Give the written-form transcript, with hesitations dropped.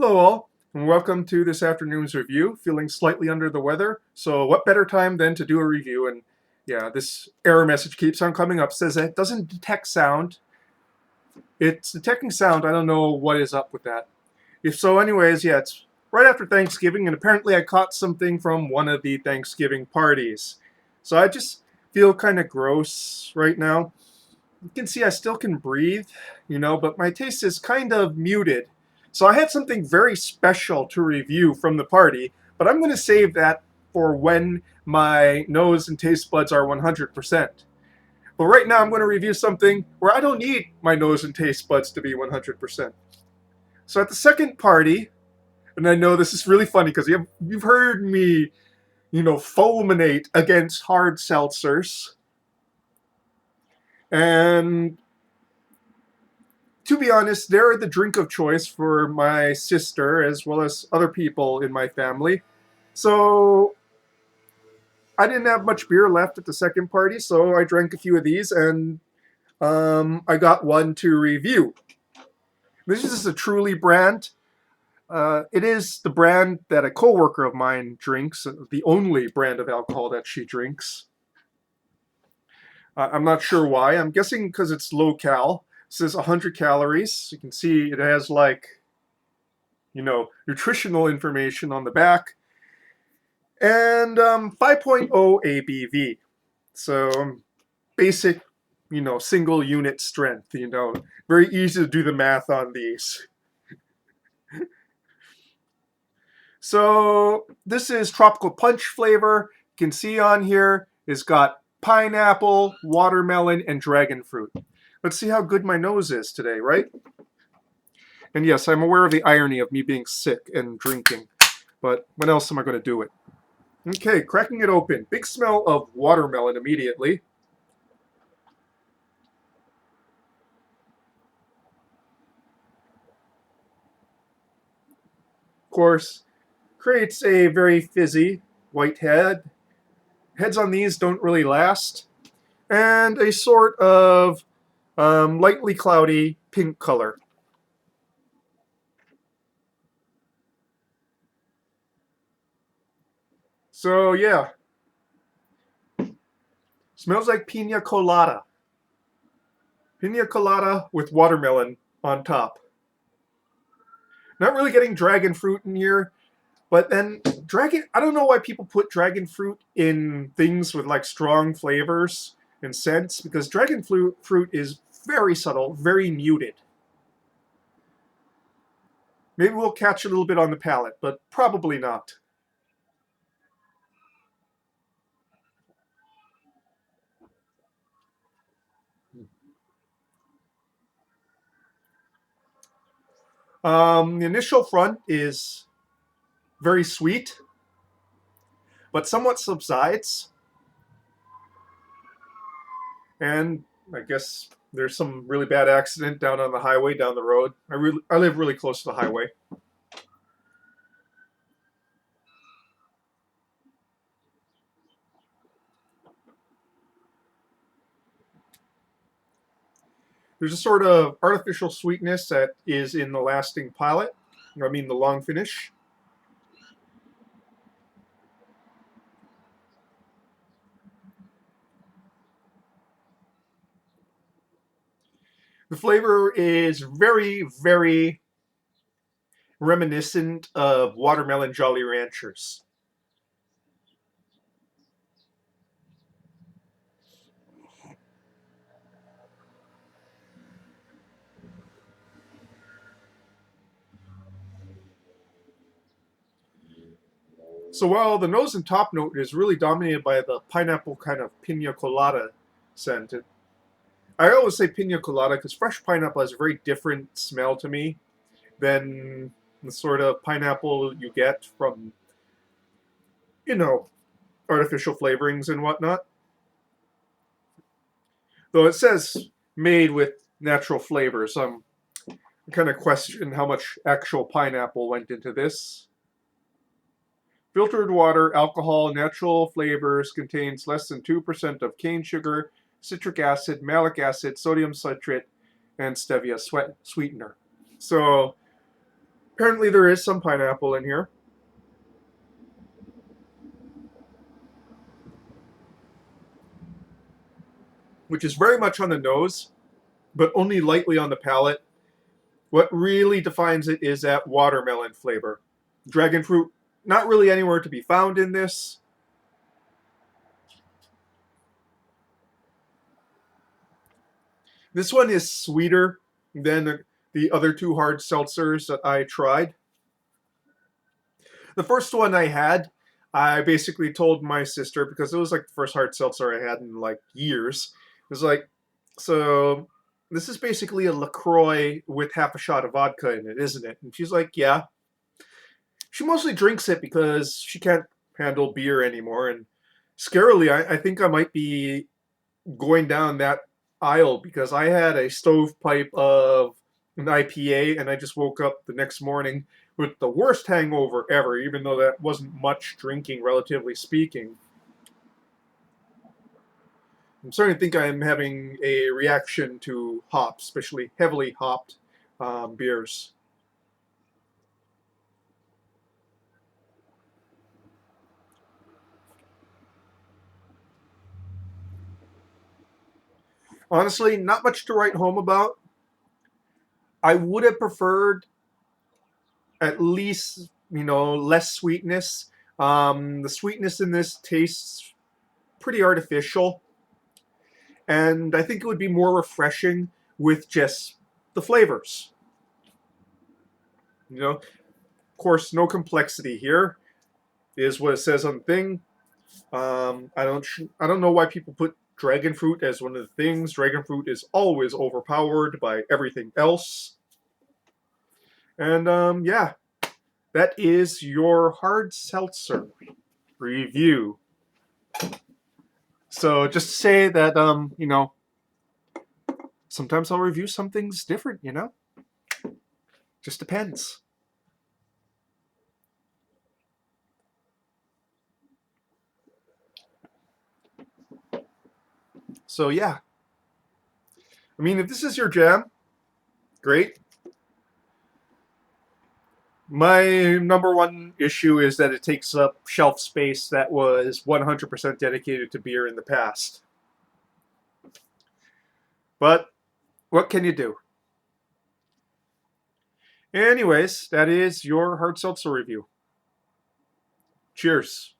Hello all, and welcome to this afternoon's review. Feeling slightly under the weather, so what better time than to do a review? And yeah, this error message keeps on coming up, says it doesn't detect sound. It's detecting sound, I don't know what is up with that. If so, anyways, yeah, it's right after Thanksgiving, and apparently I caught something from one of the Thanksgiving parties. So I just feel kind of gross right now. You can see I still can breathe, but my taste is kind of muted. So I had something very special to review from the party, but I'm going to save that for when my nose and taste buds are 100%. But right now I'm going to review something where I don't need my nose and taste buds to be 100%. So at the second party, and I know this is really funny because you've heard me, fulminate against hard seltzers. And to be honest, they're the drink of choice for my sister as well as other people in my family. So I didn't have much beer left at the second party, so I drank a few of these and I got one to review. This is a Truly brand. It is the brand that a coworker of mine drinks, the only brand of alcohol that she drinks. I'm not sure why. I'm guessing because it's low cal. It says 100 calories. You can see it has nutritional information on the back, and 5.0 ABV. So basic, single unit strength. Very easy to do the math on these. So this is tropical punch flavor. You can see on here it's got pineapple, watermelon, and dragon fruit. Let's see how good my nose is today, right? And yes, I'm aware of the irony of me being sick and drinking, but when else am I going to do it? Okay, cracking it open. Big smell of watermelon immediately. Of course, creates a very fizzy white head. Heads on these don't really last. And a sort of lightly cloudy pink color. So yeah, smells like pina colada. Pina colada with watermelon on top. Not really getting dragon fruit in here, but then I don't know why people put dragon fruit in things with like strong flavors and scents, because fruit is very subtle, very muted. Maybe we'll catch a little bit on the palate, but probably not. The initial front is very sweet, but somewhat subsides. And I guess there's some really bad accident down on the highway down the road. I live really close to the highway. There's a sort of artificial sweetness that is in the lasting palate. I mean, the long finish. The flavor is very, very reminiscent of watermelon Jolly Ranchers. So while the nose and top note is really dominated by the pineapple kind of pina colada scent, I always say pina colada because fresh pineapple has a very different smell to me than the sort of pineapple you get from, you know, artificial flavorings and whatnot. Though it says made with natural flavors, I kind of question how much actual pineapple went into this. Filtered water, alcohol, natural flavors, contains less than 2% of cane sugar, citric acid, malic acid, sodium citrate, and stevia sweetener. So Apparently there is some pineapple in here, which is very much on the nose, but only lightly on the palate. What really defines it is that watermelon flavor. Dragon fruit, not really anywhere to be found in this. This one is sweeter than the other two hard seltzers that I tried. The first one I had, I basically told my sister, because it was like the first hard seltzer I had in like years. It was like, so this is basically a LaCroix with half a shot of vodka in it, isn't it? And she's like, yeah. She mostly drinks it because she can't handle beer anymore. And scarily, I think I might be going down that aisle because I had a stovepipe of an IPA and I just woke up the next morning with the worst hangover ever, even though that wasn't much drinking, relatively speaking. I'm starting to think I'm having a reaction to hops, especially heavily hopped beers. Honestly, not much to write home about. I would have preferred at least, less sweetness. The sweetness in this tastes pretty artificial, and I think it would be more refreshing with just the flavors. Of course, no complexity here is what it says on the thing. I don't know why people put dragon fruit as one of the things. Dragon fruit is always overpowered by everything else. And yeah, that is your hard seltzer review. So just to say that sometimes I'll review some things different. Just depends. So yeah. I mean, if this is your jam, great. My number one issue is that it takes up shelf space that was 100% dedicated to beer in the past. But what can you do? Anyways, that is your hard seltzer review. Cheers.